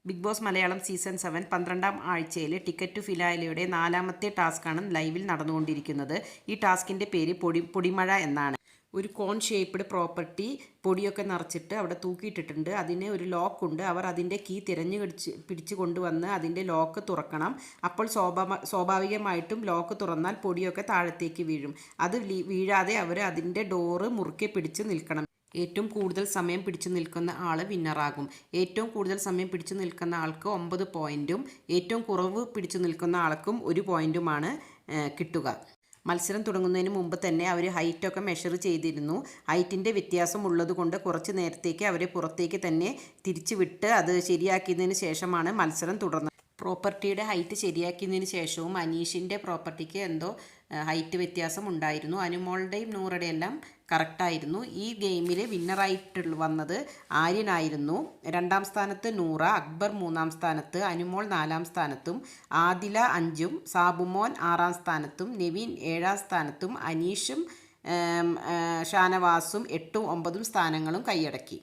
Big boss Malayalam season 7 12-ാം ആഴ്ചയിലെ ticket to ഫിനാലെയുടെ 4-ാമത്തെ ടാസ്ക്കാണ് ലൈവിൽ നടന്നുകൊണ്ടിരിക്കുന്നത്. ഈ ടാസ്കിൻ്റെ പേര് പൊടിമഴ എന്നാണ്. ഒരു കോൺ ഷേപ്പ്ഡ് പ്രോപ്പർട്ടി പൊടിയൊക്കെ നിറച്ചിട്ട് അവിടെ തൂക്കിയിട്ടിട്ടുണ്ട്. അതിന് ഒരു ലോക്കുണ്ട്. അവർ അതിൻ്റെ കീ പിടിച്ച് കൊണ്ടുവന്ന് അതിൻ്റെ ലോക്ക് തുറക്കണം. അപ്പോൾ സ്വാഭാവികമായിട്ടും ലോക്ക് തുറന്നാൽ പൊടിയൊക്കെ താഴത്തേക്ക് വീഴും. അത് വീഴാതെ അവർ അതിൻ്റെ ഡോറ് മുറുക്കെ പിടിച്ച് നിൽക്കണം. ഏറ്റവും കൂടുതൽ സമയം പിടിച്ചു നിൽക്കുന്ന ആൾ വിന്നറാകും. ഏറ്റവും കൂടുതൽ സമയം പിടിച്ചു നിൽക്കുന്ന ആൾക്ക് 9 പോയിൻറ്റും ഏറ്റവും കുറവ് പിടിച്ചു നിൽക്കുന്ന ആൾക്കും 1 പോയിൻറ്റുമാണ് കിട്ടുക. മത്സരം തുടങ്ങുന്നതിന് മുമ്പ് തന്നെ അവർ ഹൈറ്റൊക്കെ മെഷർ ചെയ്തിരുന്നു. ഹൈറ്റിൻ്റെ വ്യത്യാസം ഉള്ളതുകൊണ്ട് കുറച്ച് നേരത്തേക്ക് അവരെ പുറത്തേക്ക് തന്നെ തിരിച്ചു വിട്ട് അത് ശരിയാക്കിയതിന് ശേഷമാണ് മത്സരം തുടർന്നത്. പ്രോപ്പർട്ടിയുടെ ഹൈറ്റ് ശരിയാക്കിയതിന് ശേഷവും അനീഷിൻ്റെ പ്രോപ്പർട്ടിക്ക് എന്തോ ഹൈറ്റ് വ്യത്യാസം ഉണ്ടായിരുന്നു. അനുമോളുടെയും നൂറുടെയും എല്ലാം കറക്റ്റായിരുന്നു. ഈ ഗെയിമിൽ വിന്നറായിട്ട് വന്നത് ആര്യനായിരുന്നു. 2-ാം സ്ഥാനത്ത് നൂറ, അക്ബർ 3-ാം സ്ഥാനത്ത്, അനുമോൾ 4-ാം സ്ഥാനത്തും, ആദില 5-ഉം, സാബുമോൻ 6-ാം സ്ഥാനത്തും, നെവിൻ 7-ാം സ്ഥാനത്തും, അനീഷും ഷാനവാസും 8-ഉം 9-ഉം സ്ഥാനങ്ങളും കൈയടക്കി.